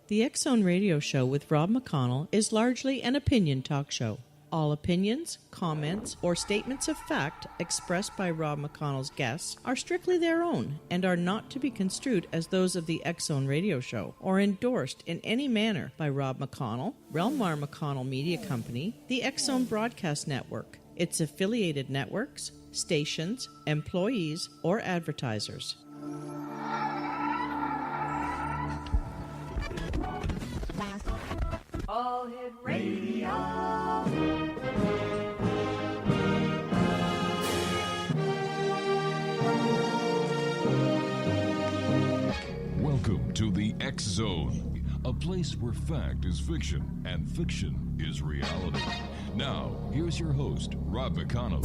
The X Zone Radio Show with Rob McConnell is largely an opinion talk show. All opinions, comments, or statements of fact expressed by Rob McConnell's guests are strictly their own and are not to be construed as those of the X Zone Radio Show or endorsed in any manner by Rob McConnell, rel-mar McConnell Media Company, the X Zone Broadcast Network, its affiliated networks, stations, employees, or advertisers. All Hit Radio. Welcome to the X Zone, a place where fact is fiction and fiction is reality. Now, here's your host, Rob McConnell.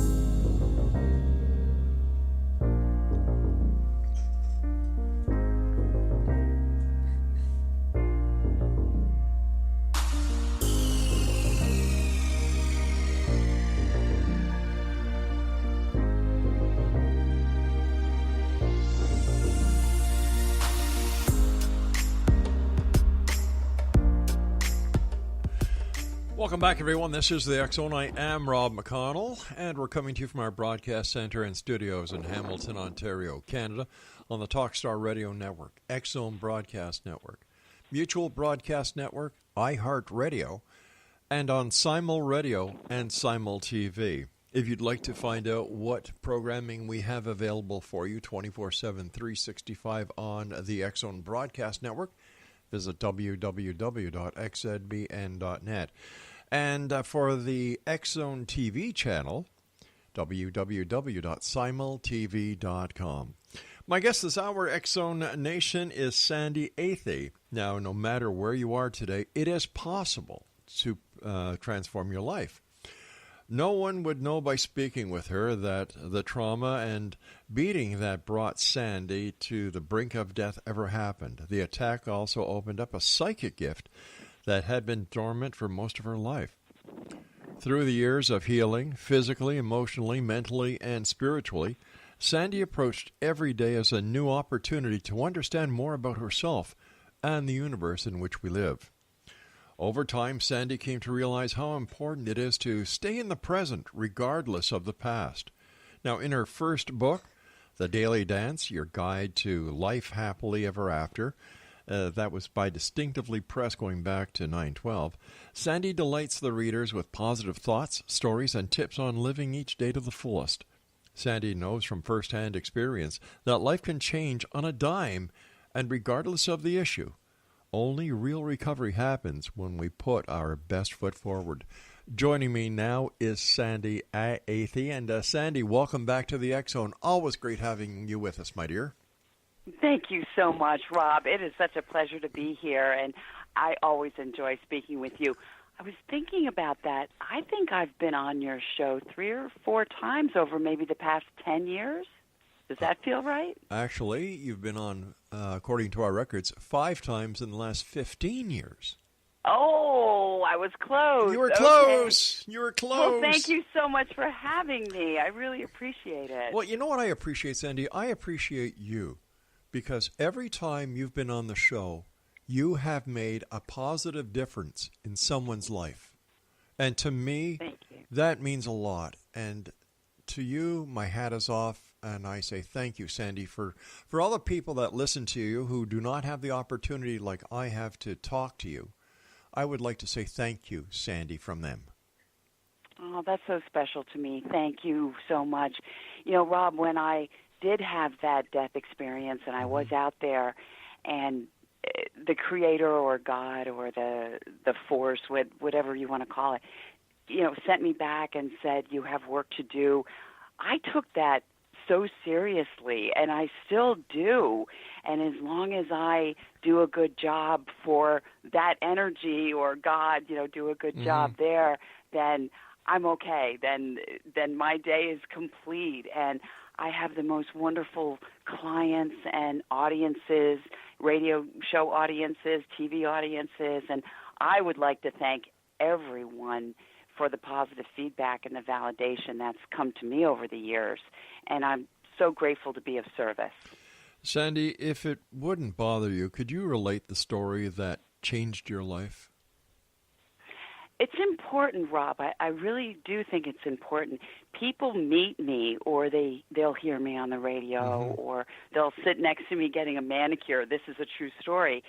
Welcome back, everyone. This is the X Zone. I am Rob McConnell, and we're coming to you from our broadcast center and studios in Hamilton, Ontario, Canada, on the Talkstar Radio Network, X Zone Broadcast Network, Mutual Broadcast Network, iHeartRadio, and on Simul Radio and Simul TV. If you'd like to find out what programming we have available for you 24/7, 365 on the X Zone Broadcast Network, visit www.xzbn.net. And for the X Zone TV channel, www.simultv.com. My guest this hour, X Zone Nation, is Sandi Athey. Now, no matter where you are today, it is possible to transform your life. No one would know by speaking with her that the trauma and beating that brought Sandi to the brink of death ever happened. The attack also opened up a psychic gift that had been dormant for most of her life. Through the years of healing, physically, emotionally, mentally, and spiritually, Sandi approached every day as a new opportunity to understand more about herself and the universe in which we live. Over time, Sandi came to realize how important it is to stay in the present regardless of the past. Now, in her first book, The Daily Dance, Your Guide to Life Happily Ever After, that was by Distinctively Press going back to 9/12, Sandi delights the readers with positive thoughts, stories, and tips on living each day to the fullest. Sandi knows from first-hand experience that life can change on a dime, and regardless of the issue, only real recovery happens when we put our best foot forward. Joining me now is Sandi Athey. And Sandi, welcome back to the X Zone. Always great having you with us, my dear. Thank you so much, Rob. It is such a pleasure to be here, and I always enjoy speaking with you. I was thinking about that. I think I've been on your show 3 or 4 times over maybe the past 10 years. Does that feel right? Actually, you've been on, according to our records, 5 times in the last 15 years. Oh, I was close. You were Okay. close. You were close. Well, thank you so much for having me. I really appreciate it. Well, you know what I appreciate, Sandi? I appreciate you, because every time you've been on the show, you have made a positive difference in someone's life. And to me, Thank you. that means a lot. And to you, my hat is off, and I say thank you, Sandi, for all the people that listen to you who do not have the opportunity like I have to talk to you. I would like to say thank you, Sandi, from them. Oh, that's so special to me. Thank you so much. You know, Rob, when I did have that death experience and I was out there, and the Creator or God or the Force, whatever you want to call it, you know, sent me back and said, you have work to do. I took that so seriously, and I still do. And as long as I do a good job for that energy, or God, you know, do a good job there, then I'm okay. Then my day is complete, and I have the most wonderful clients and audiences, radio show audiences, TV audiences, and I would like to thank everyone for the positive feedback and the validation that's come to me over the years, and I'm so grateful to be of service. Sandi, if it wouldn't bother you, could you relate the story that changed your life? It's important, Rob. I really do think it's important. People meet me, or they'll hear me on the radio, or they'll sit next to me getting a manicure. This is a true story.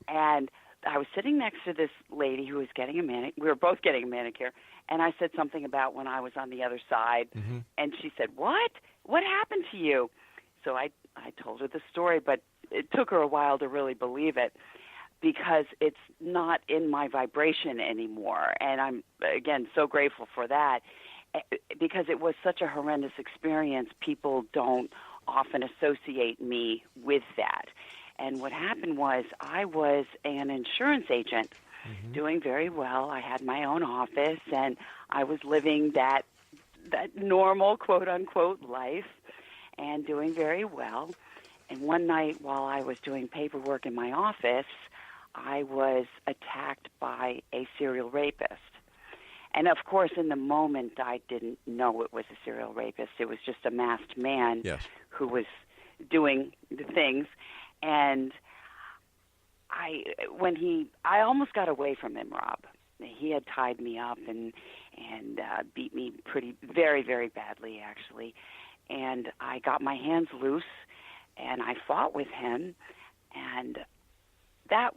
And I was sitting next to this lady who was getting a manicure. We were both getting a manicure. And I said something about when I was on the other side. And she said, "What? What happened to you?" So I told her the story, but it took her a while to really believe it, because it's not in my vibration anymore. And I'm, again, so grateful for that, because it was such a horrendous experience. People don't often associate me with that. And what happened was, I was an insurance agent, doing very well. I had my own office, and I was living that normal, quote-unquote, life, and doing very well. And one night, while I was doing paperwork in my office, I was attacked by a serial rapist. And, of course, in the moment, I didn't know it was a serial rapist. It was just a masked man who was doing the things. And I almost got away from him, Rob. He had tied me up and beat me very, very badly, actually. And I got my hands loose, and I fought with him, and that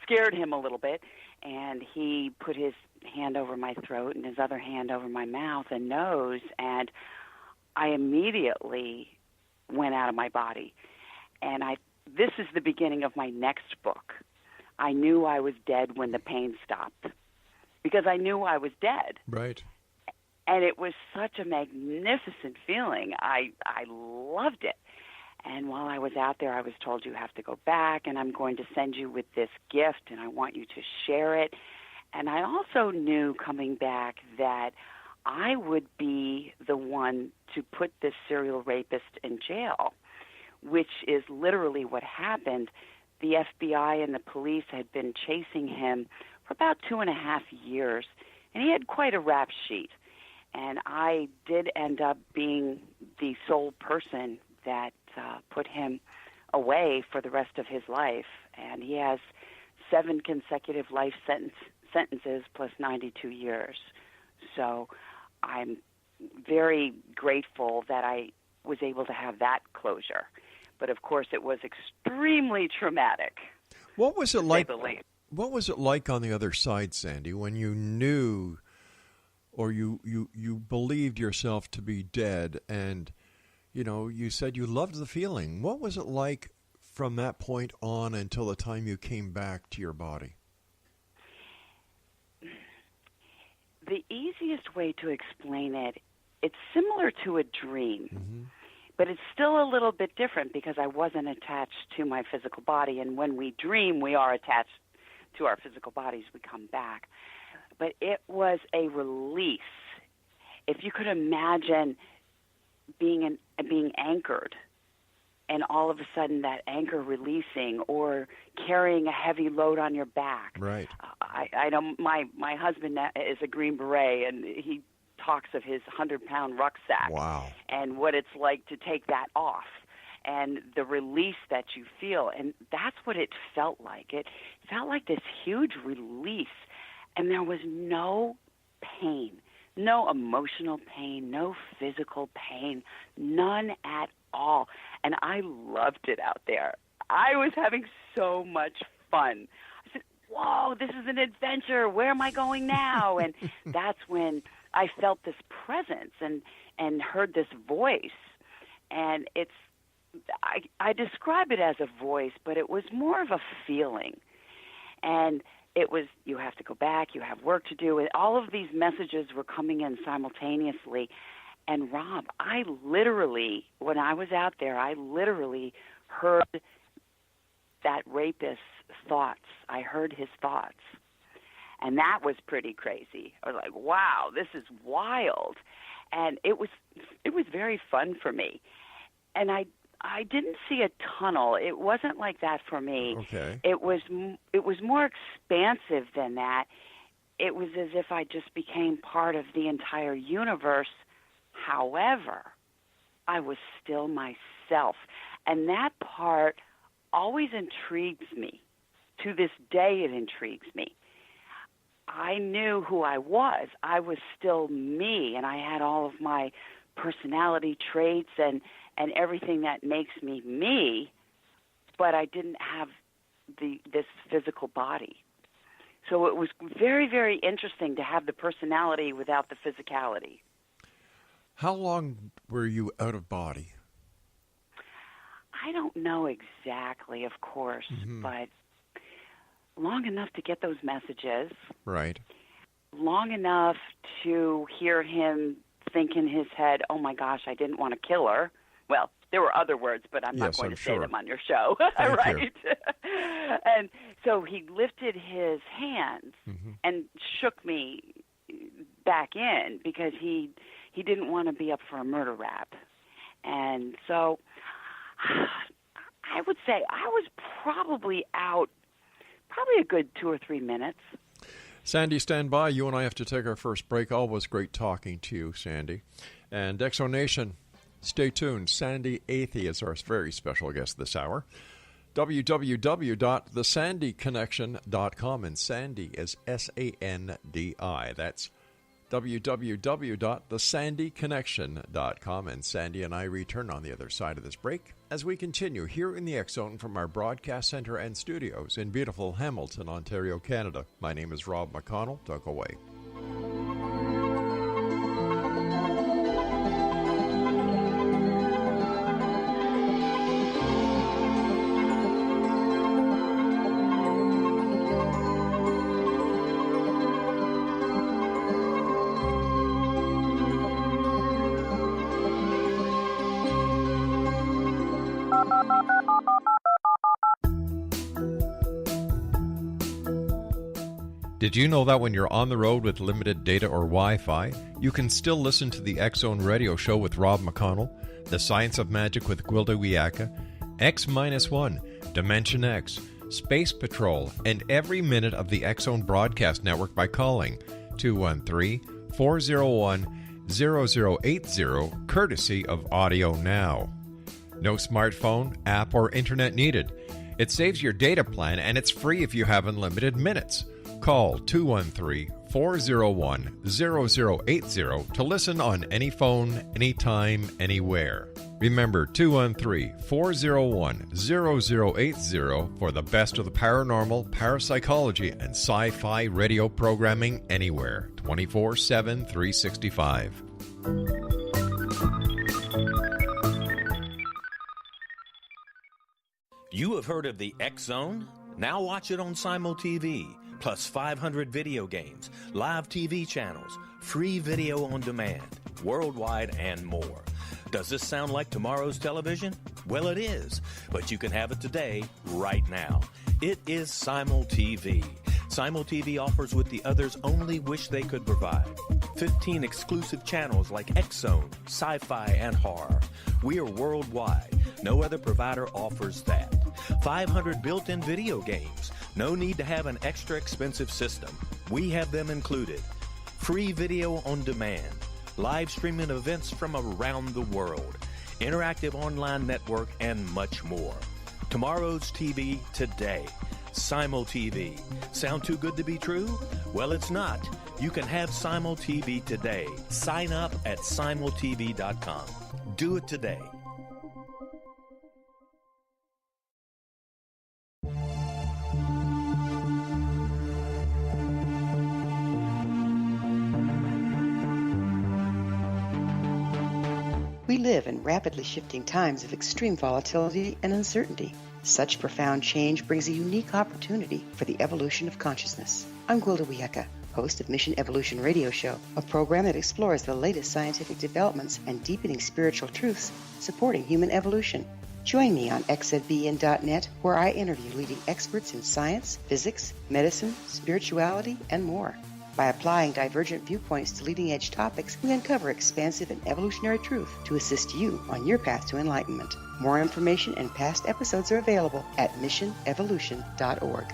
scared him a little bit, and he put his hand over my throat and his other hand over my mouth and nose, and I immediately went out of my body. And this is the beginning of my next book. I knew I was dead when the pain stopped, because I knew I was dead. Right. And it was such a magnificent feeling. I loved it. And while I was out there, I was told, "You have to go back, and I'm going to send you with this gift, and I want you to share it." And I also knew coming back that I would be the one to put this serial rapist in jail, which is literally what happened. The FBI and the police had been chasing him for about 2.5 years, and he had quite a rap sheet. And I did end up being the sole person that put him away for the rest of his life. And he has 7 consecutive life sentences plus 92 years. So I'm very grateful that I was able to have that closure. But, of course, it was extremely traumatic. What was it like? To say the least. What was it like on the other side, Sandy, when you knew or you believed yourself to be dead, and you said you loved the feeling? What was it like from that point on until the time you came back to your body? The easiest way to explain it, it's similar to a dream, but it's still a little bit different, because I wasn't attached to my physical body. And when we dream, we are attached to our physical bodies. We come back. But it was a release. If you could imagine being anchored, and all of a sudden that anchor releasing, or carrying a heavy load on your back. Right. I know my husband is a Green Beret, and he talks of his 100-pound rucksack. Wow. And what it's like to take that off, and the release that you feel. And that's what it felt like. It felt like this huge release, and there was no pain, no emotional pain, no physical pain, none at all. And I loved it out there. I was having so much fun. I said, "Whoa, this is an adventure. Where am I going now?" And that's when I felt this presence and heard this voice. And I describe it as a voice, but it was more of a feeling. And it was, "You have to go back, you have work to do." And all of these messages were coming in simultaneously. And Rob, when I was out there, I literally heard that rapist's thoughts. I heard his thoughts. And that was pretty crazy. I was like, wow, this is wild. And it was very fun for me. And I didn't see a tunnel. It wasn't like that for me. Okay. It was more expansive than that. It was as if I just became part of the entire universe. However, I was still myself. And that part always intrigues me. To this day, it intrigues me. I knew who I was. I was still me, and I had all of my personality traits and everything that makes me me, but I didn't have this physical body. So it was very, very interesting to have the personality without the physicality. How long were you out of body? I don't know exactly, of course, but long enough to get those messages. Right. Long enough to hear him think in his head, oh, my gosh, I didn't want to kill her. Well, there were other words, but I'm not going to say them on your show. Right? And so he lifted his hands and shook me back in because he didn't want to be up for a murder rap. And so I would say I was probably out a good 2 or 3 minutes. Sandi, stand by. You and I have to take our first break. Always great talking to you, Sandi. And Exonation, stay tuned. Sandi Athey is our very special guest this hour. www.thesandiconnection.com, and Sandi is S-A-N-D-I. That's www.thesandiconnection.com, and Sandi and I return on the other side of this break as we continue here in the X Zone from our broadcast center and studios in beautiful Hamilton, Ontario, Canada. My name is Rob McConnell. Don't go away. Did you know that when you're on the road with limited data or Wi-Fi, you can still listen to the X Zone radio show with Rob McConnell, The Science of Magic with Gwilda Wiyaka, X-1, Dimension X, Space Patrol, and every minute of the X Zone broadcast network by calling 213-401-0080, courtesy of Audio Now. No smartphone, app, or internet needed. It saves your data plan, and it's free if you have unlimited minutes. Call 213-401-0080 to listen on any phone, anytime, anywhere. Remember, 213-401-0080 for the best of the paranormal, parapsychology, and sci-fi radio programming anywhere, 24/7, 365. You have heard of the X Zone? Now watch it on Simul TV. Plus 500 video games, live TV channels, free video on demand, worldwide, and more. Does this sound like tomorrow's television? Well, it is, but you can have it today, right now. It is Simul TV. Simul TV offers what the others only wish they could provide. 15 exclusive channels like X Zone, sci-fi, and horror. We are worldwide. No other provider offers that. 500 built-in video games. No need to have an extra expensive system. We have them included. Free video on demand. Live streaming events from around the world. Interactive online network, and much more. Tomorrow's TV today. Simul TV. Sound too good to be true? Well, it's not. You can have Simul TV today. Sign up at simultv.com. Do it today. We live in rapidly shifting times of extreme volatility and uncertainty. Such profound change brings a unique opportunity for the evolution of consciousness. I'm Gwilda Wiyaka, host of Mission Evolution Radio Show, a program that explores the latest scientific developments and deepening spiritual truths supporting human evolution. Join me on XZBN.net, where I interview leading experts in science, physics, medicine, spirituality, and more. By applying divergent viewpoints to leading-edge topics, we uncover expansive and evolutionary truth to assist you on your path to enlightenment. More information and past episodes are available at missionevolution.org.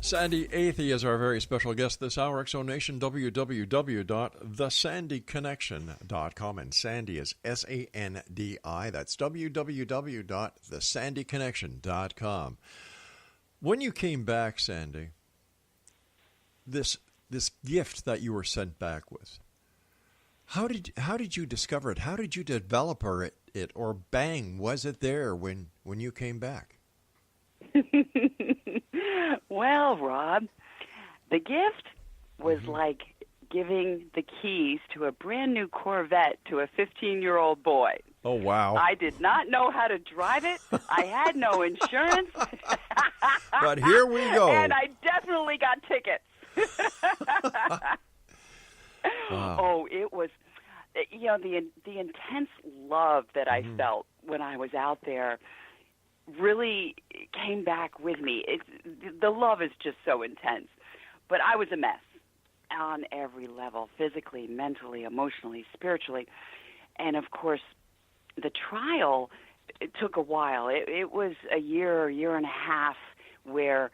Sandi Athey is our very special guest this hour. Exonation, www.thesandiconnection.com. And Sandi is S-A-N-D-I. That's www.thesandiconnection.com. When you came back, Sandi, this gift that you were sent back with, how did you discover it? How did you develop it? Or bang, was it there when you came back? Well, Rob, the gift was like giving the keys to a brand new Corvette to a 15-year-old boy. Oh, wow. I did not know how to drive it. I had no insurance. But here we go. And I definitely got tickets. Wow. Oh, it was, the intense love that I felt when I was out there really came back with me. The love is just so intense. But I was a mess on every level, physically, mentally, emotionally, spiritually. And, of course, the trial, it took a while. It was a year and a half where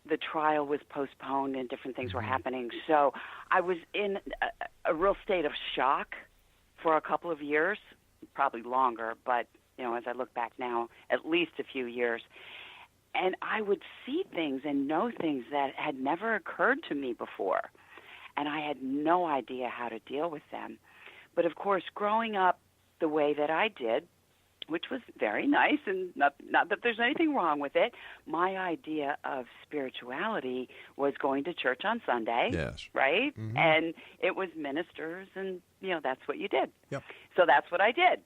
the trial was postponed and different things were happening. So I was in a real state of shock for a couple of years, probably longer, but as I look back now, at least a few years. And I would see things and know things that had never occurred to me before. And I had no idea how to deal with them. But, of course, growing up the way that I did, which was very nice, and not that there's anything wrong with it, my idea of spirituality was going to church on Sunday, yes, right? Mm-hmm. And it was ministers, and, that's what you did. Yep. So that's what I did.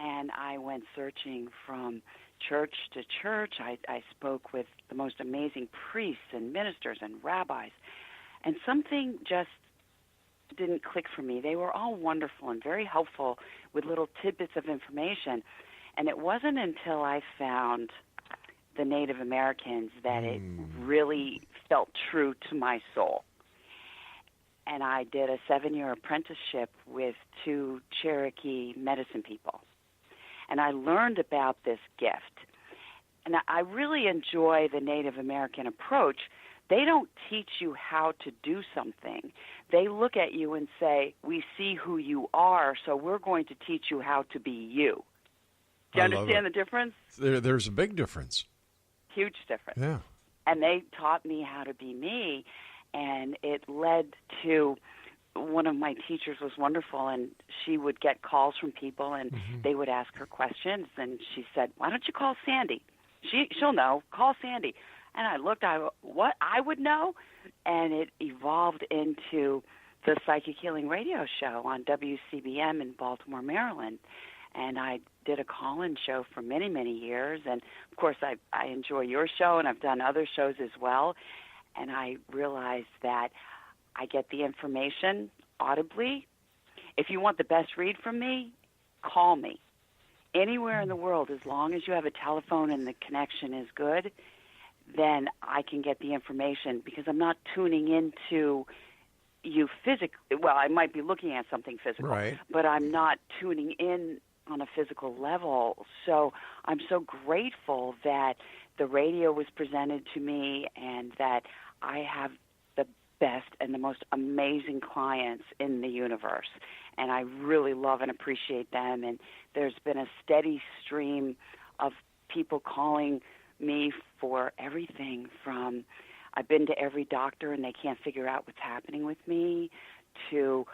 And I went searching from church to church. I spoke with the most amazing priests and ministers and rabbis. And something just didn't click for me. They were all wonderful and very helpful with little tidbits of information. And it wasn't until I found the Native Americans that it really felt true to my soul. And I did a 7-year apprenticeship with 2 Cherokee medicine people. And I learned about this gift. And I really enjoy the Native American approach. They don't teach you how to do something. They look at you and say, we see who you are, so we're going to teach you how to be you. Do you understand the difference? There's a big difference. Huge difference. Yeah. And they taught me how to be me, and it led to one of my teachers was wonderful, and she would get calls from people, and they would ask her questions, and she said, why don't you call Sandi? She'll know. Call Sandi. And I looked, what I would know, and it evolved into the Psychic Healing Radio Show on WCBM in Baltimore, Maryland. And I did a call-in show for many, many years, and, of course, I enjoy your show, and I've done other shows as well, and I realized that I get the information audibly. If you want the best read from me, call me. Anywhere in the world, as long as you have a telephone and the connection is good, then I can get the information because I'm not tuning into you physically. Well, I might be looking at something physical, right, but I'm not tuning in on a physical level. So I'm so grateful that the radio was presented to me and that I have the best and the most amazing clients in the universe. And I really love and appreciate them. And there's been a steady stream of people calling me for everything from I've been to every doctor and they can't figure out what's happening with me, to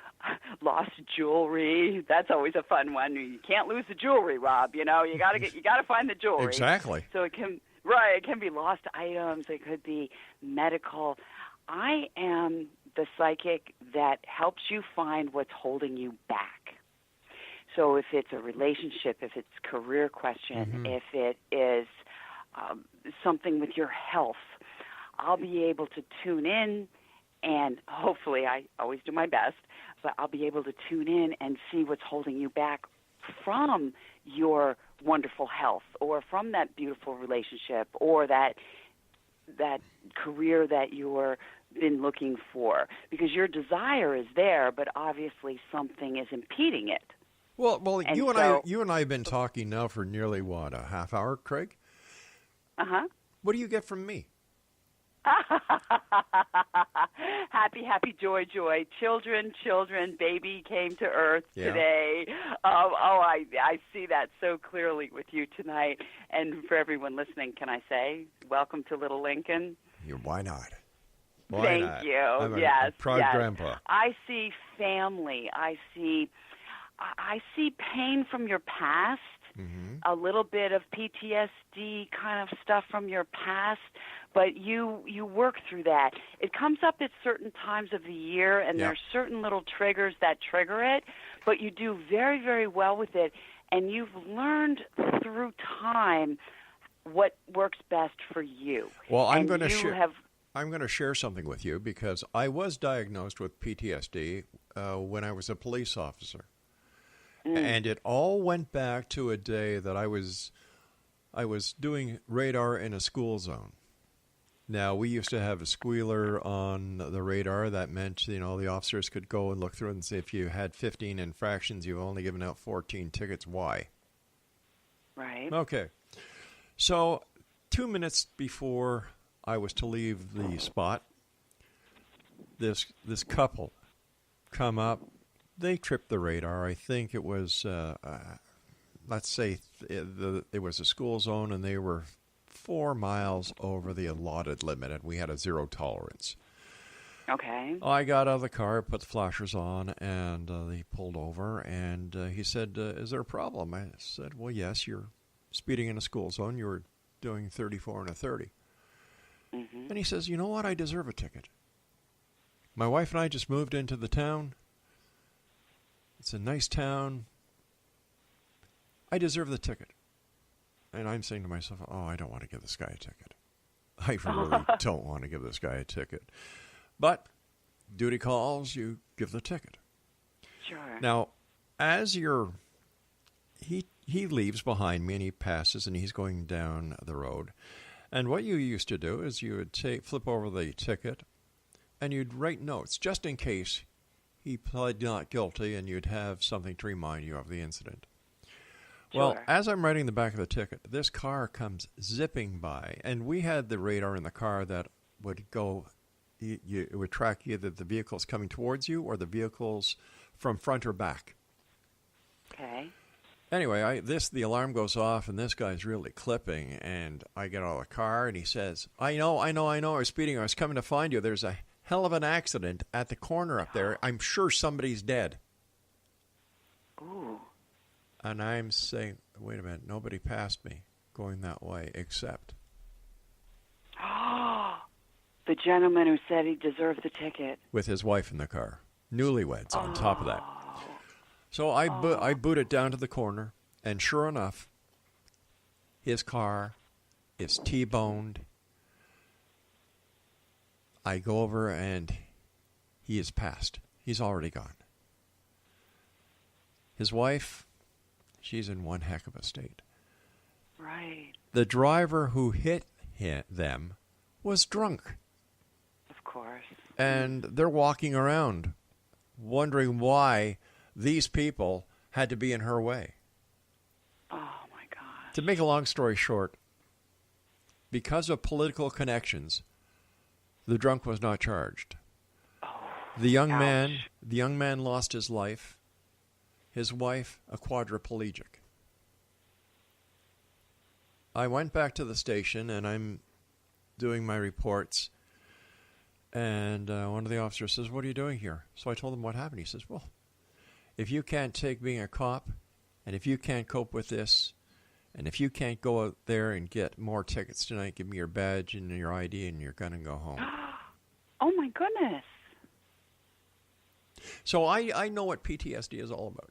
lost jewelry. That's always a fun one. You can't lose the jewelry, Rob. You gotta find the jewelry. Exactly. So it can be lost items. It could be medical. I am the psychic that helps you find what's holding you back. So if it's a relationship, if it's a career question, if it is something with your health, I'll be able to tune in, and hopefully I always do my best, but I'll be able to tune in and see what's holding you back from your wonderful health or from that beautiful relationship or that career that you're been looking for, because your desire is there, but obviously something is impeding it. Well, you and I have been talking now for nearly a half hour, Craig? Uh-huh. What do you get from me? Happy, joy. Children, baby came to earth today. I see that so clearly with you tonight. And for everyone listening, can I say, welcome to Little Lincoln? Why not? Thank you. I'm a proud grandpa. I see family. I see pain from your past. Mm-hmm. A little bit of PTSD kind of stuff from your past, but you work through that. It comes up at certain times of the year, and there's certain little triggers that trigger it, but you do very, very well with it, and you've learned through time what works best for you. Well, I'm going to share something with you because I was diagnosed with PTSD when I was a police officer. And it all went back to a day that I was doing radar in a school zone. Now, we used to have a squealer on the radar. That meant, the officers could go and look through and see if you had 15 infractions, you've only given out 14 tickets. Why? Right. Okay. So 2 minutes before I was to leave the spot, this couple come up. They tripped the radar. I think it was, let's say it was a school zone, and they were 4 miles over the allotted limit, and we had a zero tolerance. Okay. I got out of the car, put the flashers on, and they pulled over, and he said, is there a problem? I said, well, yes, you're speeding in a school zone. You were doing 34 and a 30. Mm-hmm. And he says, you know what? I deserve a ticket. My wife and I just moved into the town. It's a nice town. I deserve the ticket. And I'm saying to myself, I don't want to give this guy a ticket. I really don't want to give this guy a ticket. But duty calls, you give the ticket. Sure. Now, as he leaves behind me and he passes and he's going down the road. And what you used to do is you would flip over the ticket and you'd write notes just in case he pled not guilty, and you'd have something to remind you of the incident. Sure. Well, as I'm writing the back of the ticket, this car comes zipping by, and we had the radar in the car that would go, it would track either the vehicles coming towards you or the vehicles from front or back. Okay. Anyway, the alarm goes off, and this guy's really clipping, and I get out of the car, and he says, I know, I was speeding, I was coming to find you. There's a hell of an accident at the corner up there. I'm sure somebody's dead. Ooh. And I'm saying, wait a minute, nobody passed me going that way except. The gentleman who said he deserved the ticket. With his wife in the car. Newlyweds on top of that. So I boot it down to the corner, and sure enough, his car is T-boned. I go over, and he is passed. He's already gone. His wife, she's in one heck of a state. Right. The driver who hit them was drunk. Of course. And they're walking around wondering why these people had to be in her way. Oh, my God. To make a long story short, because of political connections, the drunk was not charged. Oh, the young man lost his life. His wife, a quadriplegic. I went back to the station, and I'm doing my reports. And one of the officers says, what are you doing here? So I told him what happened. He says, well, if you can't take being a cop, and if you can't cope with this, and if you can't go out there and get more tickets tonight, give me your badge and your ID and your gun and go home. Oh, my goodness. So I know what PTSD is all about.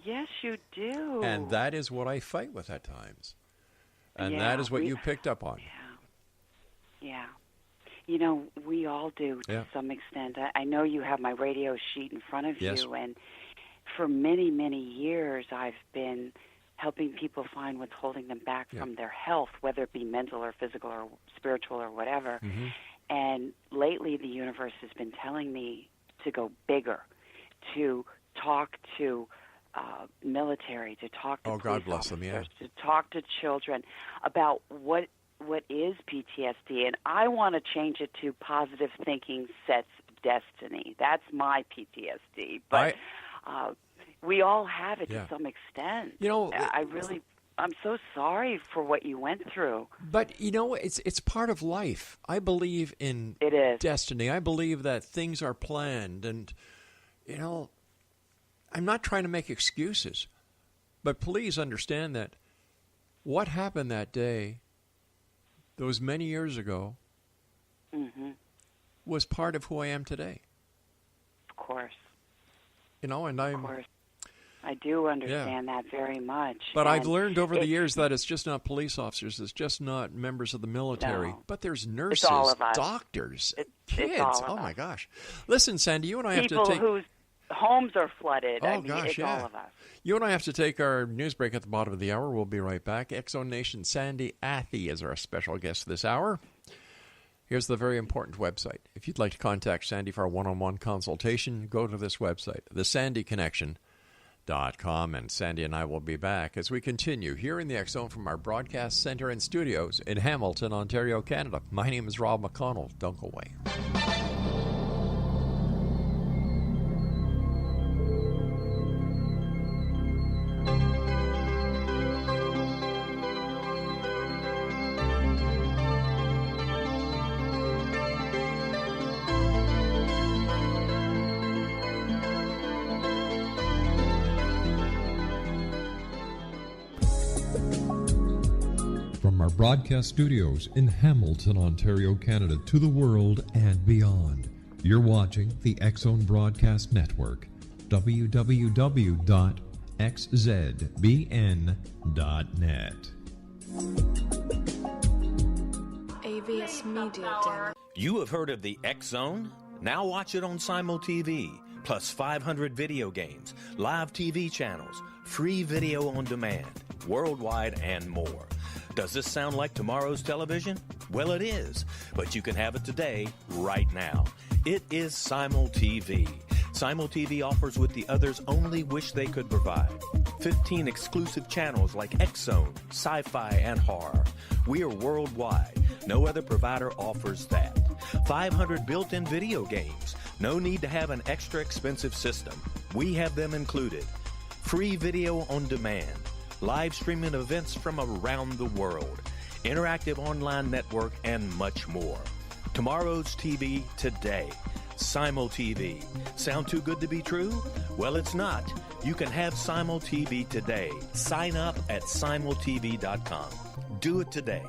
Yes, you do. And that is what I fight with at times. And that is what you picked up on. Yeah. You know, we all do to some extent. I know you have my radio sheet in front of you, and for many, many years I've been helping people find what's holding them back from their health, whether it be mental or physical or spiritual or whatever. Mm-hmm. And lately the universe has been telling me to go bigger, to talk to military, to talk to police God bless them, officers, to talk to children about what what is PTSD, and I want to change it to positive thinking sets destiny. That's my PTSD. But we all have it to some extent. You know, I'm so sorry for what you went through. But, you know, it's part of life. I believe in destiny. I believe that things are planned. And, you know, I'm not trying to make excuses. But please understand that what happened that day, those many years ago, was part of who I am today. Of course. You know, and Of course. I do understand that very much. But I've learned over the years that it's just not police officers. It's just not members of the military. No. But there's nurses, it's all of us. doctors, kids. It's all of oh, us. my gosh. Listen, Sandy, you and I have to take... People whose homes are flooded. Oh, I mean, gosh, it's all of us. You and I have to take our news break at the bottom of the hour. We'll be right back. X-Zone Nation Sandi Athey is our special guest this hour. Here's the very important website. If you'd like to contact Sandy for a one-on-one consultation, go to this website, thesandyconnection.com, and Sandy and I will be back as we continue here in the X-Zone from our broadcast center and studios in Hamilton, Ontario, Canada. My name is Rob McConnell. Don't go away. From our broadcast studios in Hamilton, Ontario, Canada, to the world and beyond, you're watching the X-Zone Broadcast Network, www.xzbn.net. AVS Media Demo. You have heard of the X-Zone? Now watch it on Simul TV, plus 500 video games, live TV channels, free video on demand, worldwide, and more. Does this sound like tomorrow's television? Well, it is, but you can have it today, right now. It is Simul TV. Simul TV offers what the others only wish they could provide. 15 exclusive channels like X-Zone, Sci-Fi, and Horror. We are worldwide. No other provider offers that. 500 built-in video games. No need to have an extra expensive system. We have them included. Free video on demand. Live streaming events from around the world, interactive online network, and much more. Tomorrow's TV today. Simul TV. Sound too good to be true? Well, it's not. You can have Simul TV today. Sign up at simultv.com. Do it today.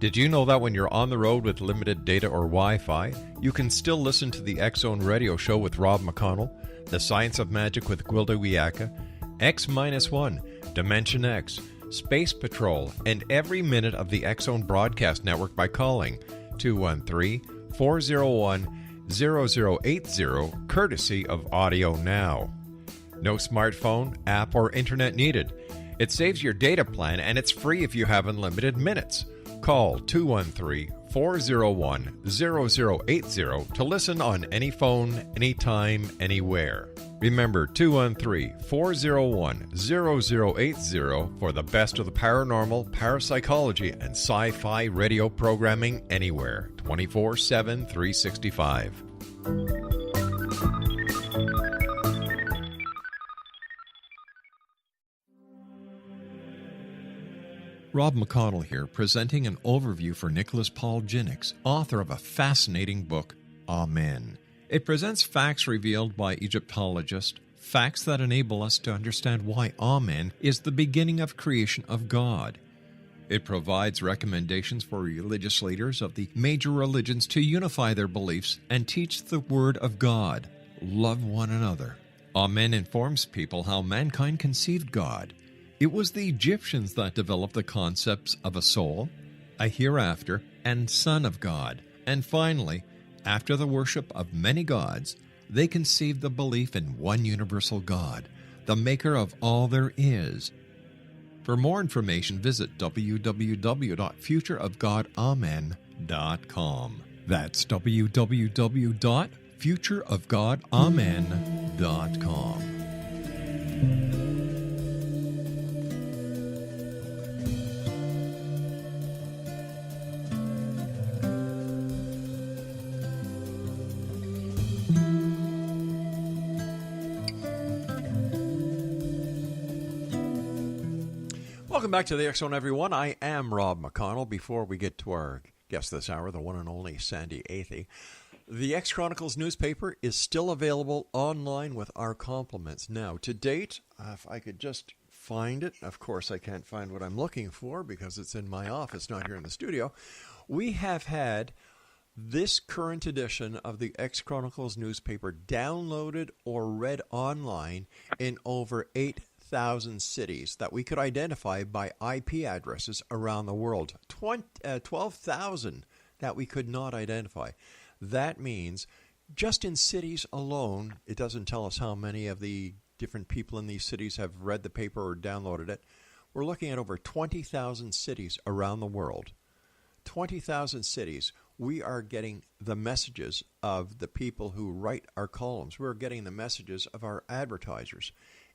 Did you know that when you're on the road with limited data or Wi-Fi, you can still listen to the X-Zone Radio Show with Rob McConnell, The Science of Magic with Gwilda Wiyaka, X-1, Dimension X, Space Patrol, and every minute of the X-Zone Broadcast Network by calling 213-401-0080, courtesy of Audio Now. No smartphone, app, or internet needed. It saves your data plan, and it's free if you have unlimited minutes. Call 213-401-0080 to listen on any phone, anytime, anywhere. Remember 213-401-0080 for the best of the paranormal, parapsychology, and sci-fi radio programming anywhere, 24/7, 365. Rob McConnell here, presenting an overview for Nicholas Paul Jennings, author of a fascinating book, Amen. It presents facts revealed by Egyptologists, facts that enable us to understand why Amen is the beginning of creation of God. It provides recommendations for religious leaders of the major religions to unify their beliefs and teach the Word of God. Love one another. Amen informs people how mankind conceived God. It was the Egyptians that developed the concepts of a soul, a hereafter, and Son of God. And finally, after the worship of many gods, they conceived the belief in one universal God, the maker of all there is. For more information, visit www.futureofgodamen.com. That's www.futureofgodamen.com. futureofgodamen.com. Welcome back to the X Zone, everyone. I am Rob McConnell. Before we get to our guest this hour, the one and only Sandi Athey, the X Chronicles newspaper is still available online with our compliments. Now, to date, if I could just find it, of course I can't find what I'm looking for because it's in my office, not here in the studio. We have had this current edition of the X Chronicles newspaper downloaded or read online in over 8,000 cities that we could identify by IP addresses around the world. 12,000 that we could not identify. That means just in cities alone, it doesn't tell us how many of the different people in these cities have read the paper or downloaded it. We're looking at over 20,000 cities around the world. 20,000 cities. We are getting the messages of the people who write our columns. We're getting the messages of our advertisers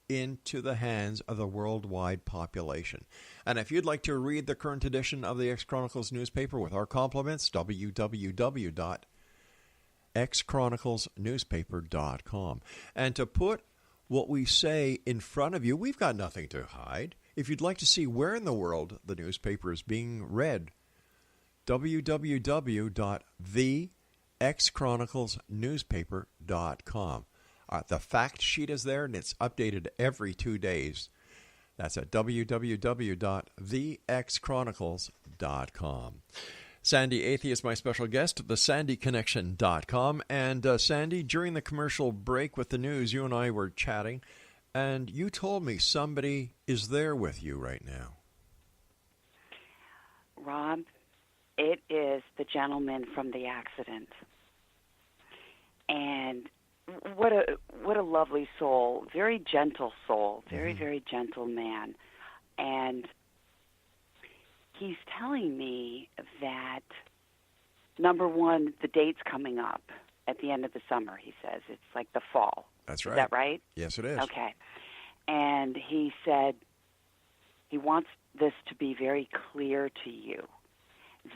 into the hands of the worldwide population. And if you'd like to read the current edition of the X Chronicles newspaper with our compliments, www.xchroniclesnewspaper.com. And to put what we say in front of you, we've got nothing to hide. If you'd like to see where in the world the newspaper is being read, www.thexchroniclesnewspaper.com. The fact sheet is there, and it's updated every 2 days. That's at www.thexchronicles.com. Sandi Athey is my special guest, thesandyconnection.com. And Sandi, during the commercial break with the news, you and I were chatting, and you told me somebody is there with you right now. Rob, it is the gentleman from the accident. And what a lovely soul, very gentle soul, very, very gentle man. And he's telling me that, number one, the date's coming up at the end of the summer, he says. It's like the fall. That's right. Is that right? Yes, it is. Okay. And he said he wants this to be very clear to you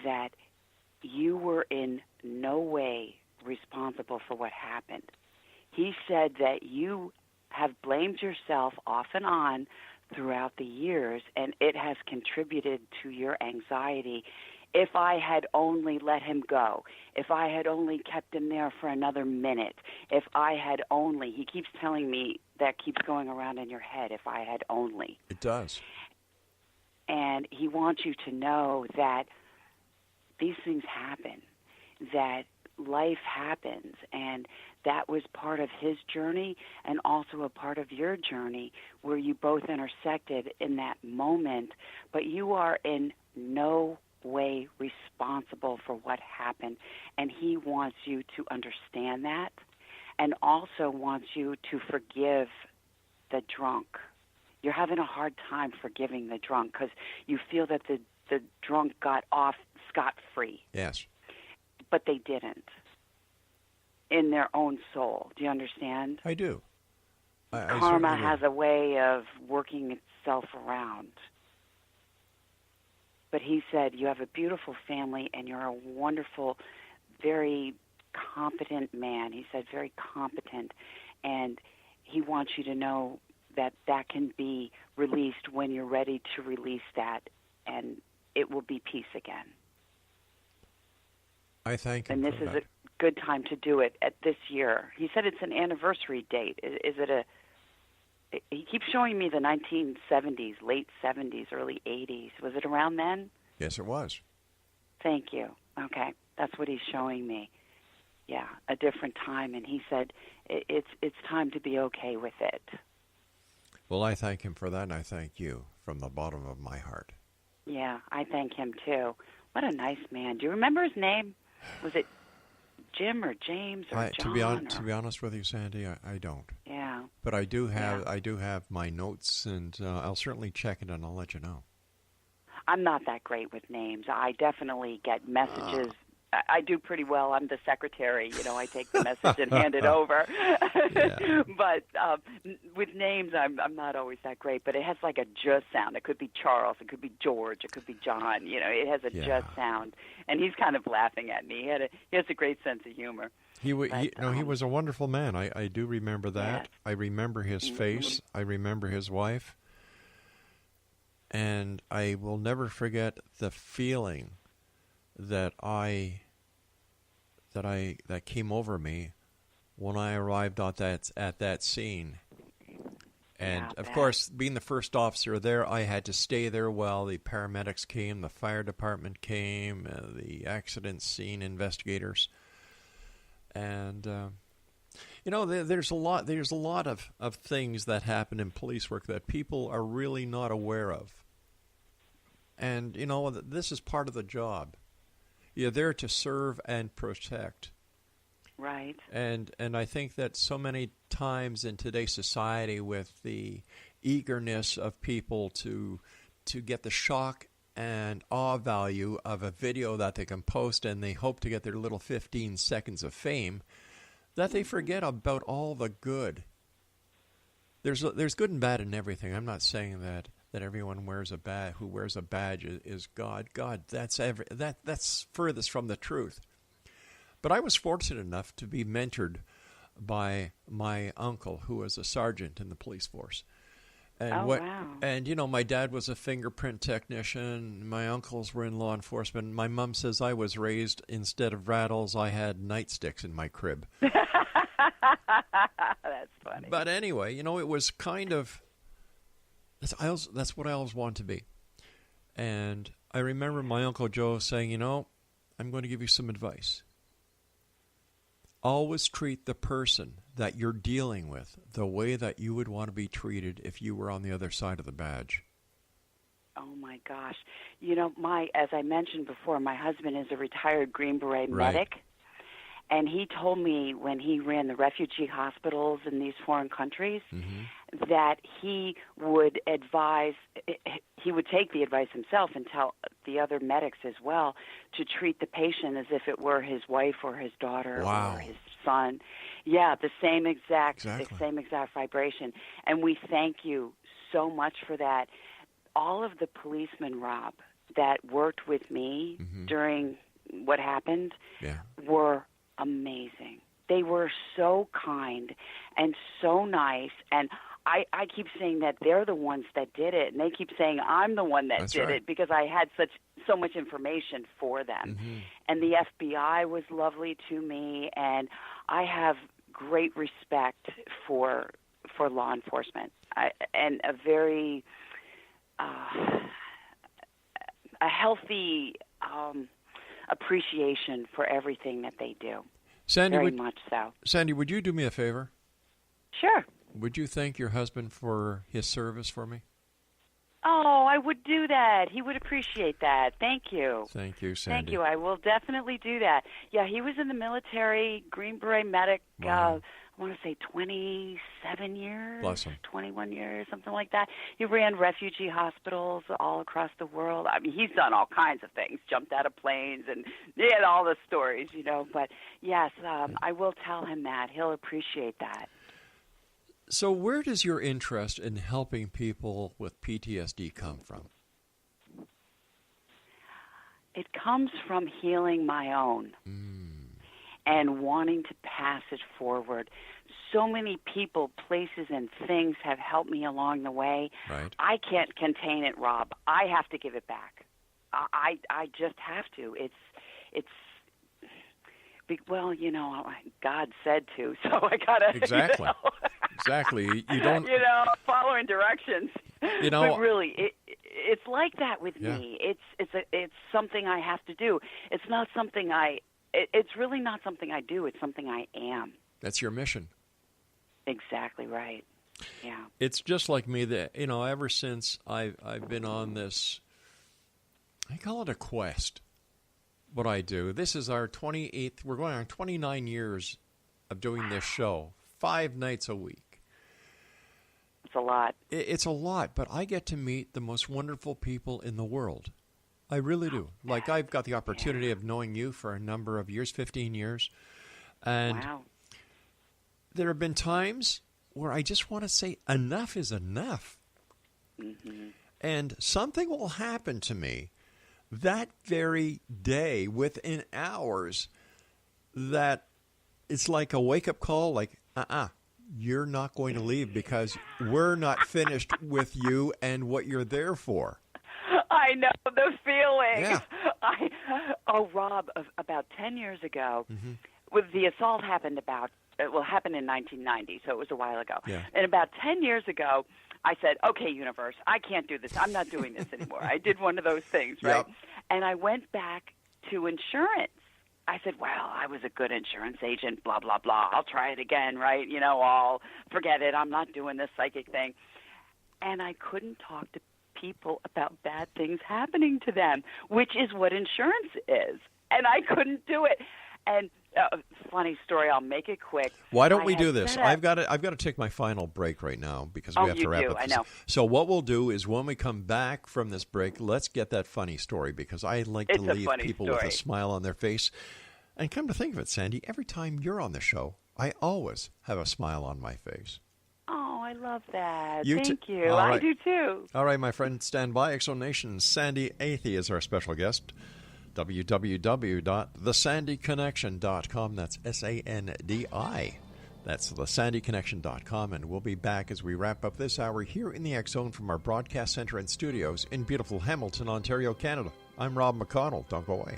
that you were in no way responsible for what happened. He said that you have blamed yourself off and on throughout the years, and it has contributed to your anxiety. If I had only let him go, if I had only kept him there for another minute, if I had only, he keeps telling me that keeps going around in your head, if I had only. It does. And he wants you to know that these things happen, that life happens, and that was part of his journey and also a part of your journey where you both intersected in that moment, but you are in no way responsible for what happened, and he wants you to understand that and also wants you to forgive the drunk. You're having a hard time forgiving the drunk because you feel that the drunk got off scot-free. Yes. But they didn't in their own soul. Do you understand? I do. Karma has a way of working itself around. But he said, you have a beautiful family and you're a wonderful, very competent man. He said, very competent. And he wants you to know that that can be released when you're ready to release that, and it will be peace again. I thank him. And this is a good time to do it at this year. He said it's an anniversary date. Is it a... He keeps showing me the 1970s, late 70s, early 80s. Was it around then? Yes, it was. Thank you. Okay. That's what he's showing me. Yeah, a different time. And he said it's time to be okay with it. Well, I thank him for that, and I thank you from the bottom of my heart. Yeah, I thank him, too. What a nice man. Do you remember his name? Was it Jim or James or John? To be honest with you, Sandi, I don't. Yeah. But I do have my notes, and I'll certainly check it, and I'll let you know. I'm not that great with names. I definitely get messages I do pretty well. I'm the secretary. I take the message and hand it over. But with names, I'm not always that great. But it has like a j sound. It could be Charles. It could be George. It could be John. It has a j sound. And he's kind of laughing at me. He has a great sense of humor. He was a wonderful man. I do remember that. Yes. I remember his face. I remember his wife. And I will never forget the feeling that came over me when I arrived at that scene. And of course, being the first officer there, I had to stay there while the paramedics came, the fire department came, the accident scene investigators. And there's a lot of things that happen in police work that people are really not aware of. And this is part of the job. You're there to serve and protect. Right. And I think that so many times in today's society, with the eagerness of people to get the shock and awe value of a video that they can post, and they hope to get their little 15 seconds of fame, that they forget about all the good. There's good and bad in everything. I'm not saying that everyone who wears a badge is God. God, that's furthest from the truth. But I was fortunate enough to be mentored by my uncle, who was a sergeant in the police force. And wow. And my dad was a fingerprint technician. My uncles were in law enforcement. My mom says I was raised, instead of rattles, I had nightsticks in my crib. That's funny. But anyway, it was kind of, that's what I always wanted to be. And I remember my Uncle Joe saying, I'm going to give you some advice. Always treat the person that you're dealing with the way that you would want to be treated if you were on the other side of the badge. Oh, my gosh. As I mentioned before, my husband is a retired Green Beret medic. And he told me when he ran the refugee hospitals in these foreign countries that he would take the advice himself and tell the other medics as well to treat the patient as if it were his wife or his daughter or his son. Yeah, the same exact vibration. And we thank you so much for that. All of the policemen, Rob, that worked with me during what happened were amazing. They were so kind and so nice, and I keep saying that they're the ones that did it, and they keep saying I'm the one that did it because I had so much information for them. And the FBI was lovely to me, and I have great respect for law enforcement and a very a healthy appreciation for everything that they do. Sandy, very much so. Sandy, would you do me a favor? Sure. Would you thank your husband for his service for me? Oh, I would do that. He would appreciate that. Thank you. Thank you, Sandy. Thank you. I will definitely do that. Yeah, he was in the military, Green Beret medic, Wow. I want to say 27 years, Bless him. 21 years, something like that. He ran refugee hospitals all across the world. I mean, he's done all kinds of things, jumped out of planes, and he had all the stories, But, yes, I will tell him that. He'll appreciate that. So where does your interest in helping people with PTSD come from? It comes from healing my own and wanting to pass it forward. So many people, places, and things have helped me along the way. Right. I can't contain it, Rob. I have to give it back. I just have to. It's well, God said to, so I gotta. Exactly. Exactly. You don't. Following directions. But really, it's like that with me. It's something I have to do. It's not something It's really not something I do. It's something I am. That's your mission. Exactly right. Yeah. It's just like me that ever since I've been on this, I call it a quest. What I do. This is our 28th. We're going on 29 years of doing this show, 5 nights a week. It's a lot. It's a lot, but I get to meet the most wonderful people in the world. I really do. Like, I've got the opportunity of knowing you for a number of years, 15 years. And wow. There have been times where I just want to say enough is enough. Mm-hmm. And something will happen to me that very day, within hours, that it's like a wake-up call, like, you're not going to leave because we're not finished with you and what you're there for. I know the feeling. Yeah. Rob, about 10 years ago, Mm-hmm. with the assault happened happened in 1990, so it was a while ago. Yeah. And about 10 years ago, I said, okay, universe, I can't do this. I'm not doing this anymore. I did one of those things, right? Yep. And I went back to insurance. I said, well, I was a good insurance agent, blah, blah, blah. I'll try it again, right? I'll forget it. I'm not doing this psychic thing. And I couldn't talk to people about bad things happening to them, which is what insurance is. And I couldn't do it. And funny story, I'll make it quick. Why don't we do this? I've got to take my final break right now because we have to wrap up. I know. So what we'll do is when we come back from this break, let's get that funny story because I like to leave people with a smile on their face. And come to think of it, Sandi, every time you're on the show, I always have a smile on my face. Oh, I love that. Thank you. I do too. All right, my friend, stand by. X-Zone Nation, Sandi Athey is our special guest. www.thesandiconnection.com. That's SANDI. That's thesandiconnection.com. And we'll be back as we wrap up this hour here in the X-Zone from our broadcast center and studios in beautiful Hamilton, Ontario, Canada. I'm Rob McConnell. Don't go away.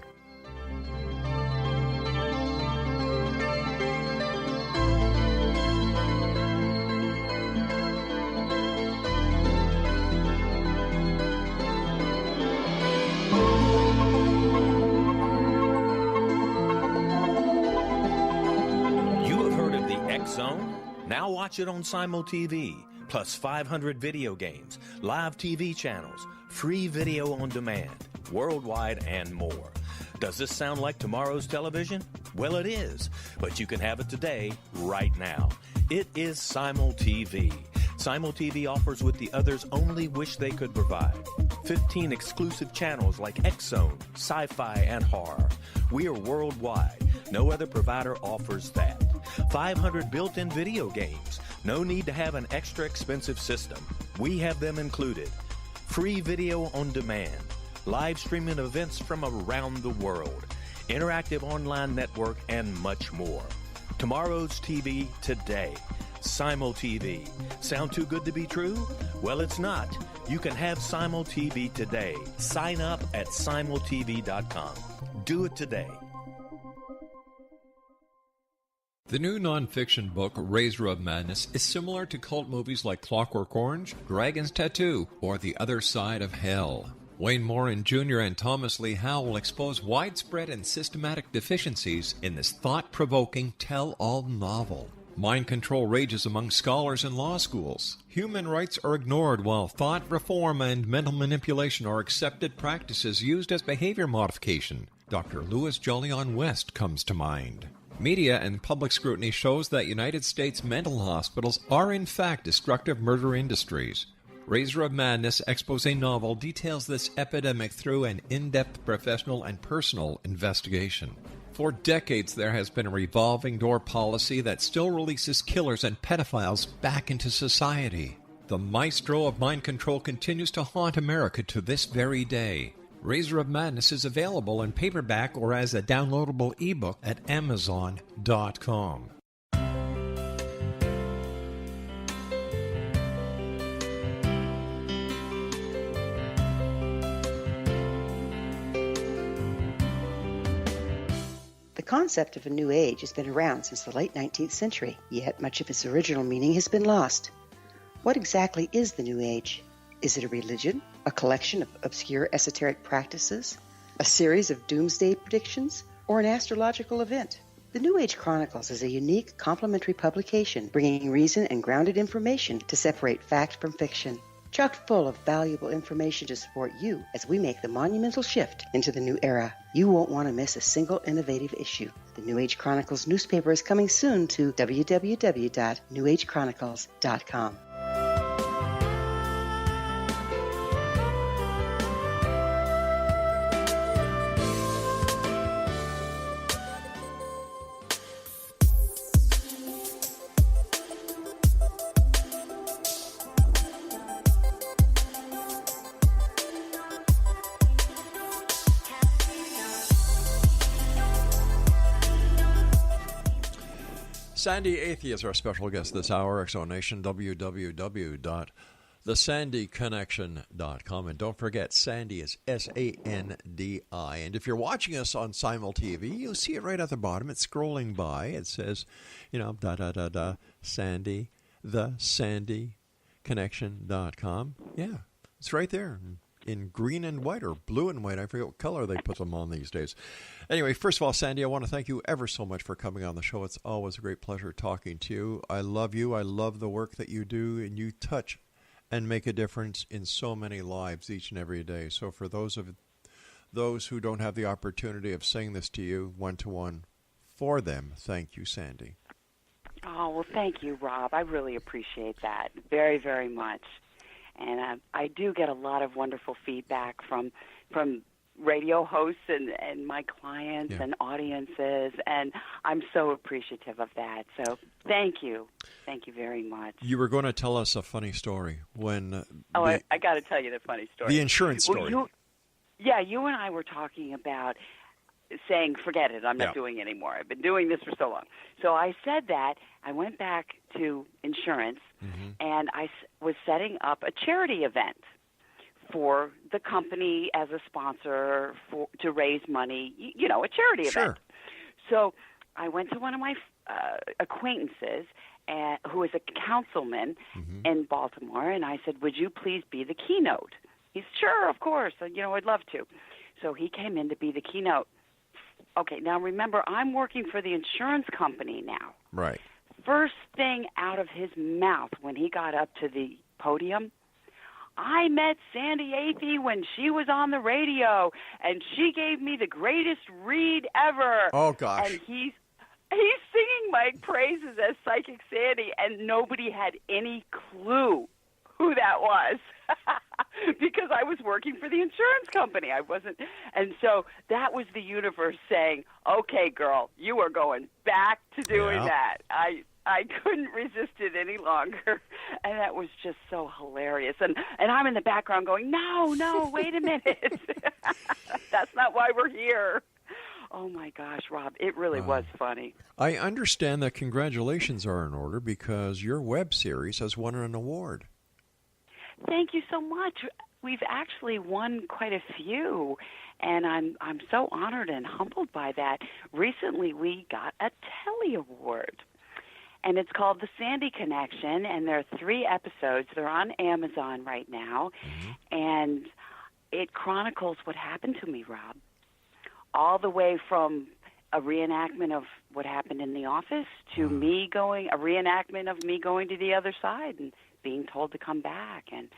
Now watch it on Simul TV, plus 500 video games, live TV channels, free video on demand, worldwide, and more. Does this sound like tomorrow's television? Well, it is, but you can have it today, right now. It is Simul TV. Simul TV offers what the others only wish they could provide. 15 exclusive channels like X-Zone, Sci-Fi, and Horror. We are worldwide. No other provider offers that. 500 built-in video games. No need to have an extra expensive system. We have them included. Free video on demand. Live streaming events from around the world. Interactive online network, and much more. Tomorrow's TV today. Simul TV. Sound too good to be true? Well, it's not. You can have Simul TV today. Sign up at simultv.com. Do it today. The new nonfiction book, Razor of Madness, is similar to cult movies like Clockwork Orange, Dragon's Tattoo, or The Other Side of Hell. Wayne Morin Jr. and Thomas Lee Howe will expose widespread and systematic deficiencies in this thought-provoking tell-all novel. Mind control rages among scholars in law schools. Human rights are ignored while thought reform and mental manipulation are accepted practices used as behavior modification. Dr. Louis Jolyon West comes to mind. Media and public scrutiny shows that United States mental hospitals are in fact destructive murder industries. Razor of Madness expose novel details this epidemic through an in-depth professional and personal investigation. For decades, there has been a revolving door policy that still releases killers and pedophiles back into society. The maestro of mind control continues to haunt America to this very day. Razor of Madness is available in paperback or as a downloadable ebook at Amazon.com. The concept of a new age has been around since the late 19th century, yet much of its original meaning has been lost. What exactly is the new age? Is it a religion, a collection of obscure esoteric practices, a series of doomsday predictions, or an astrological event? The New Age Chronicles is a unique complementary publication bringing reason and grounded information to separate fact from fiction. Chock full of valuable information to support you as we make the monumental shift into the new era. You won't want to miss a single innovative issue. The New Age Chronicles newspaper is coming soon to www.newagechronicles.com. Sandi Athey is our special guest this hour. X-Zone Nation, www.thesandiconnection.com. And don't forget, Sandi is S-A-N-D-I. And if you're watching us on Simul TV, you'll see it right at the bottom. It's scrolling by. It says, Sandi, thesandiconnection.com. Yeah, it's right there in green and white, or blue and white. I forget what color they put them on these days. Anyway, first of all, Sandi, I want to thank you ever so much for coming on the show. It's always a great pleasure talking to you. I love you. I love the work that you do, and you touch and make a difference in so many lives each and every day. So for those who don't have the opportunity of saying this to you one-to-one, for them, thank you, Sandi. Oh, well, thank you, Rob. I really appreciate that very, very much. And I do get a lot of wonderful feedback from radio hosts and my clients and audiences, and I'm so appreciative of that. So thank you. Thank you very much. You were going to tell us a funny story when... I got to tell you the funny story. The insurance story. Well, you and I were talking about saying, forget it, I'm not doing it anymore. I've been doing this for so long. So I said that. I went back to insurance, and I was setting up a charity event for the company as a sponsor to raise money, a charity event. So I went to one of my acquaintances who is a councilman in Baltimore, and I said, would you please be the keynote? He's, sure, of course, I'd love to. So he came in to be the keynote. Okay, now remember, I'm working for the insurance company now. Right. First thing out of his mouth when he got up to the podium, I met Sandi Athey when she was on the radio, and she gave me the greatest read ever. Oh, gosh. And he's singing my praises as Psychic Sandi, and nobody had any clue who that was because I was working for the insurance company. I wasn't. And so that was the universe saying, okay, girl, you are going back to doing that. I couldn't resist it any longer. And that was just so hilarious. And I'm in the background going, no, wait a minute. That's not why we're here. Oh, my gosh, Rob, it really was funny. I understand that congratulations are in order because your web series has won an award. Thank you so much. We've actually won quite a few, and I'm so honored and humbled by that. Recently, we got a Telly Award, and it's called The Sandi Connection, and there are 3 episodes. They're on Amazon right now, and it chronicles what happened to me, Rob, all the way from a reenactment of what happened in the office to a reenactment of me going to the other side and being told to come back. And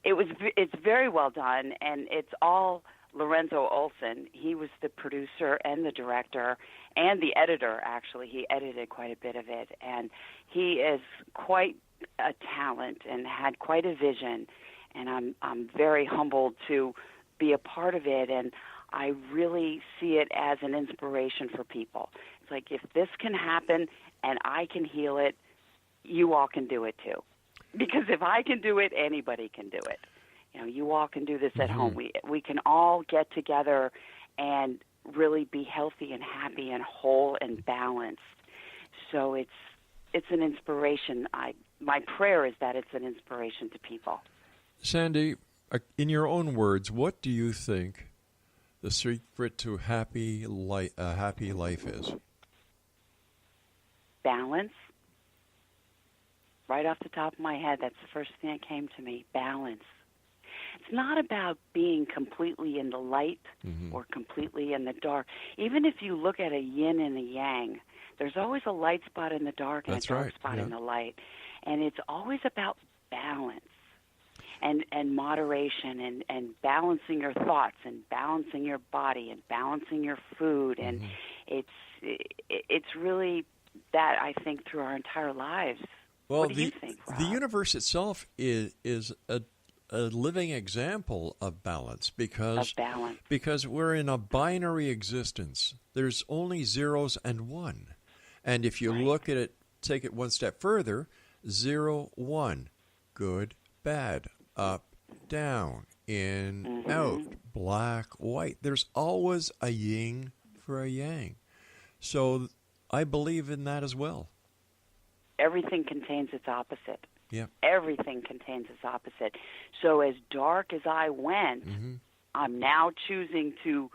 it's very well done, and it's all Lorenzo Olson. He was the producer and the director and the editor, actually. He edited quite a bit of it, and he is quite a talent and had quite a vision, and I'm very humbled to be a part of it, and I really see it as an inspiration for people. It's like, if this can happen and I can heal it, you all can do it too. Because if I can do it, anybody can do it. You all can do this at home. We can all get together and really be healthy and happy and whole and balanced. So it's an inspiration. My prayer is that it's an inspiration to people. Sandi, in your own words, what do you think the secret to a happy life is? Balance. Right off the top of my head, that's the first thing that came to me, balance. It's not about being completely in the light or completely in the dark. Even if you look at a yin and a yang, there's always a light spot in the dark and a dark spot in the light. And it's always about balance and moderation and balancing your thoughts and balancing your body and balancing your food. And it's really that, I think, through our entire lives. Well, what do you think, Rob? The universe itself is a living example of balance because we're in a binary existence. There's only zeros and one. And if you look at it, take it one step further, 0, 1, good, bad, up, down, in, out, black, white. There's always a yin for a yang. So I believe in that as well. everything contains its opposite. Yeah. Everything contains its opposite. So as dark as I went, I'm now choosing to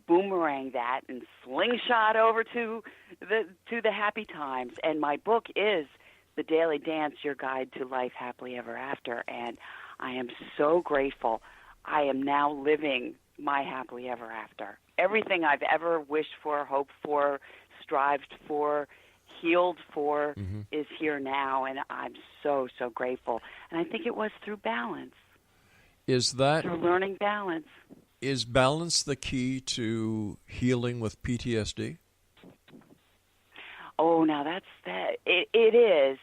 boomerang that and slingshot over to the happy times. And my book is The Daily Dance, Your Guide to Life Happily Ever After. And I am so grateful. I am now living my happily ever after. Everything I've ever wished for, hoped for, strived for, healed for is here now, and I'm so, so grateful. And I think it was through balance. Through learning balance. Is balance the key to healing with PTSD? Oh, now that's that. It is,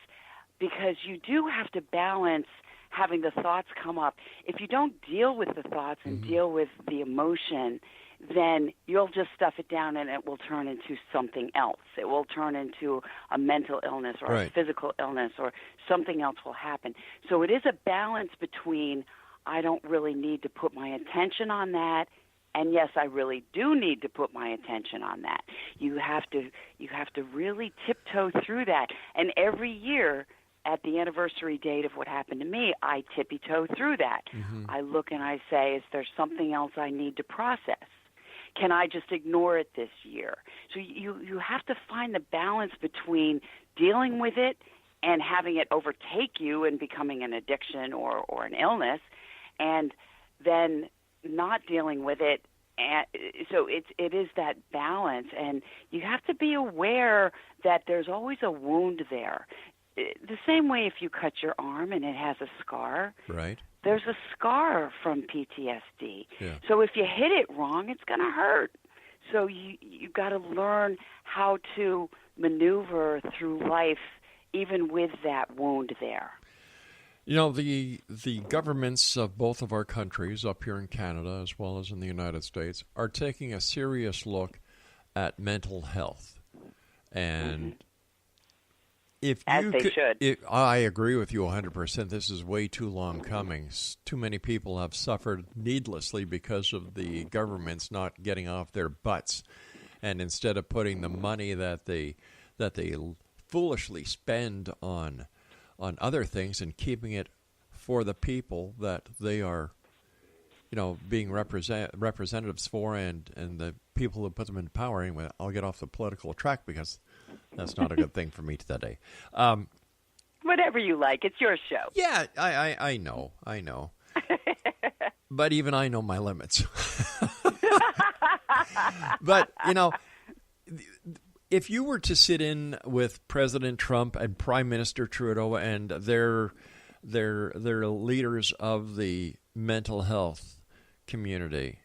because you do have to balance having the thoughts come up. If you don't deal with the thoughts and deal with the emotion, then you'll just stuff it down and it will turn into something else. It will turn into a mental illness or a physical illness, or something else will happen. So it is a balance between, I don't really need to put my attention on that, and yes, I really do need to put my attention on that. You have to really tiptoe through that. And every year, at the anniversary date of what happened to me, I tippy-toe through that. I look and I say, is there something else I need to process? Can I just ignore it this year? So you have to find the balance between dealing with it and having it overtake you and becoming an addiction or an illness, and then not dealing with it. And so it is that balance, and you have to be aware that there's always a wound there. The same way if you cut your arm and it has a scar, there's a scar from PTSD. Yeah. So if you hit it wrong, it's going to hurt. So you got to learn how to maneuver through life even with that wound there. You know, the governments of both of our countries, up here in Canada as well as in the United States, are taking a serious look at mental health. And I agree with you 100%. This is way too long coming. Too many people have suffered needlessly because of the governments not getting off their butts, and instead of putting the money that they foolishly spend on other things and keeping it for the people that they are, being representatives for, and the people who put them in power. Anyway, I'll get off the political track because that's not a good thing for me today. Whatever you like. It's your show. Yeah, I know. But even I know my limits. But, if you were to sit in with President Trump and Prime Minister Trudeau and their leaders of the mental health community,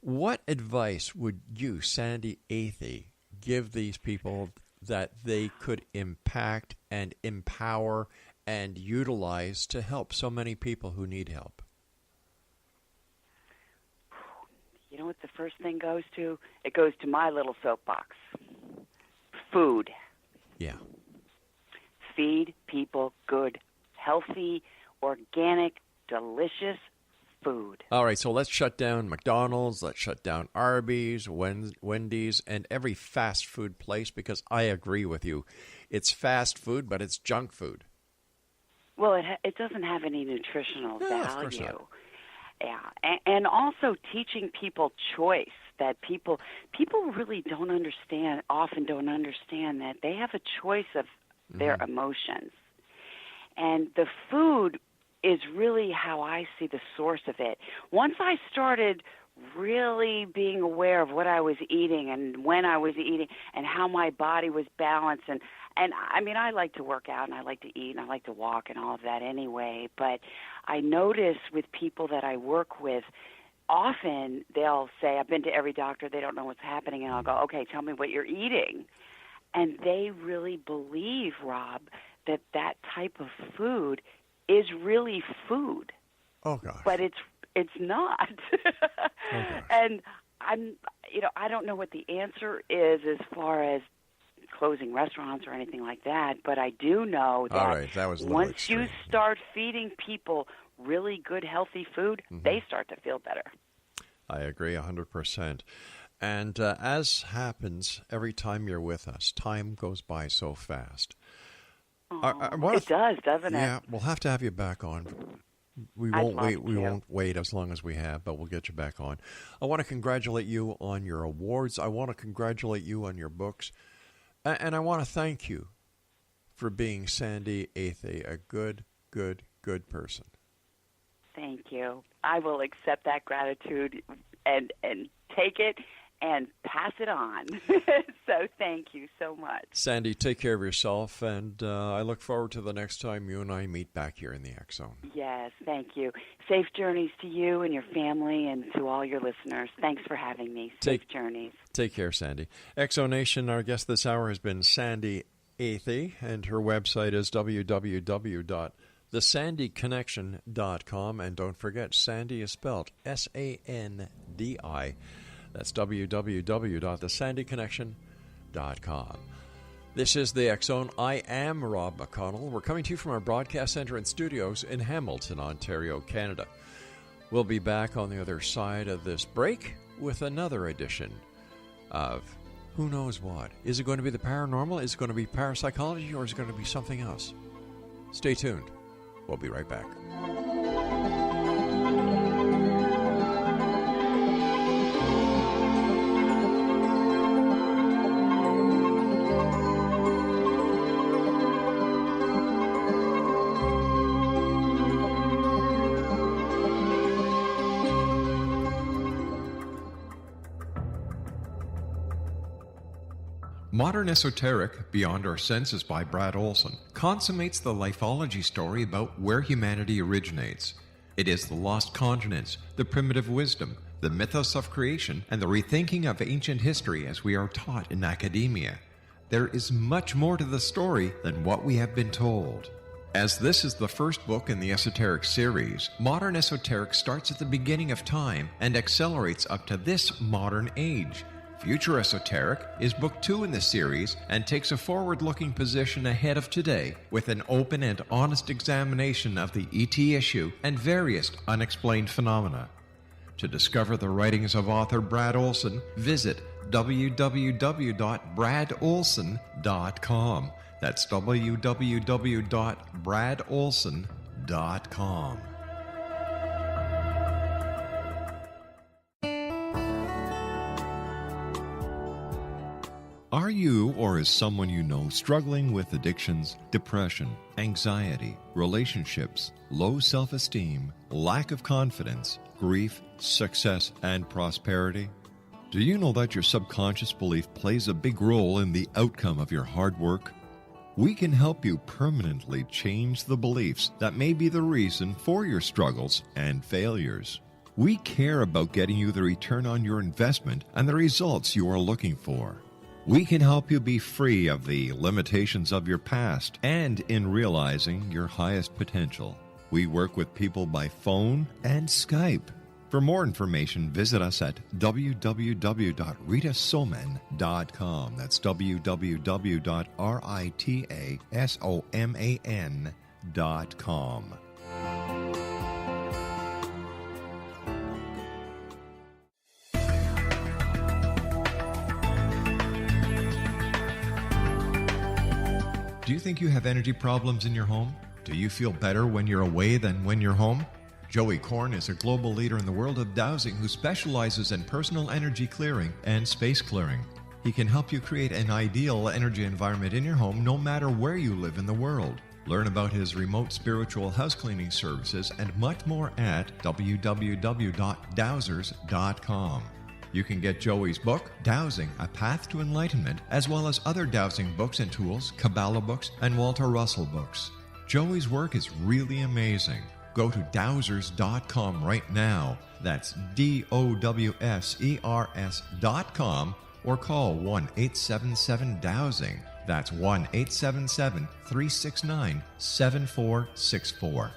what advice would you, Sandi Athey, give these people that they could impact and empower and utilize to help so many people who need help? You know what the first thing goes to? It goes to my little soapbox. Food. Yeah. Feed people good, healthy, organic, delicious food. All right, so let's shut down McDonald's, let's shut down Arby's, Wendy's, and every fast food place, because I agree with you. It's fast food, but it's junk food. Well, it doesn't have any nutritional value. Of course not. Yeah, and also teaching people choice, that people really often don't understand that they have a choice of their emotions. And the food is really how I see the source of it. Once I started really being aware of what I was eating and when I was eating and how my body was balanced, and I mean, I like to work out and I like to eat and I like to walk and all of that anyway, but I notice with people that I work with, often they'll say, I've been to every doctor, they don't know what's happening, and I'll go, okay, tell me what you're eating. And they really believe, Rob, that type of food is really food. Oh, gosh. But it's not. Oh, and I don't know what the answer is as far as closing restaurants or anything like that, but I do know that, all right, that was a little once extreme. you start feeding people really good, healthy food, they start to feel better. I agree 100%. And as happens every time you're with us, time goes by so fast. It does, doesn't it? Yeah, we'll have to have you back on. We won't wait. We won't wait as long as we have, but we'll get you back on. I want to congratulate you on your awards. I want to congratulate you on your books, and I want to thank you for being Sandi Athey, a good person. Thank you. I will accept that gratitude and take it and pass it on. So thank you so much. Sandi, take care of yourself, and I look forward to the next time you and I meet back here in the X Zone. Yes, thank you. Safe journeys to you and your family and to all your listeners. Thanks for having me. Safe journeys. Take care, Sandi. X Zone Nation, our guest this hour has been Sandi Athey, and her website is www.thesandiconnection.com. And don't forget, Sandi is spelled S-A-N-D-I. That's www.thesandiconnection.com. This is the X Zone. I am Rob McConnell. We're coming to you from our broadcast center and studios in Hamilton, Ontario, Canada. We'll be back on the other side of this break with another edition of who knows what. Is it going to be the paranormal? Is it going to be parapsychology? Or is it going to be something else? Stay tuned. We'll be right back. Modern Esoteric, Beyond Our Senses by Brad Olson, consummates the lifeology story about where humanity originates. It is the lost continents, the primitive wisdom, the mythos of creation, and the rethinking of ancient history as we are taught in academia. There is much more to the story than what we have been told. As this is the first book in the Esoteric series, Modern Esoteric starts at the beginning of time and accelerates up to this modern age. Future Esoteric is book 2 in the series and takes a forward-looking position ahead of today with an open and honest examination of the ET issue and various unexplained phenomena. To discover the writings of author Brad Olson, visit www.bradolson.com. That's www.bradolson.com. Are you or is someone you know struggling with addictions, depression, anxiety, relationships, low self-esteem, lack of confidence, grief, success, and prosperity? Do you know that your subconscious belief plays a big role in the outcome of your hard work? We can help you permanently change the beliefs that may be the reason for your struggles and failures. We care about getting you the return on your investment and the results you are looking for. We can help you be free of the limitations of your past and in realizing your highest potential. We work with people by phone and Skype. For more information, visit us at www.ritasoman.com. That's www.ritasoman.com. Do you think you have energy problems in your home? Do you feel better when you're away than when you're home? Joey Korn is a global leader in the world of dowsing who specializes in personal energy clearing and space clearing. He can help you create an ideal energy environment in your home no matter where you live in the world. Learn about his remote spiritual house cleaning services and much more at www.dowsers.com. You can get Joey's book, Dowsing, A Path to Enlightenment, as well as other dowsing books and tools, Kabbalah books, and Walter Russell books. Joey's work is really amazing. Go to dowsers.com right now. That's DOWSERS.com or call 1-877-DOWSING. That's 1-877-369-7464.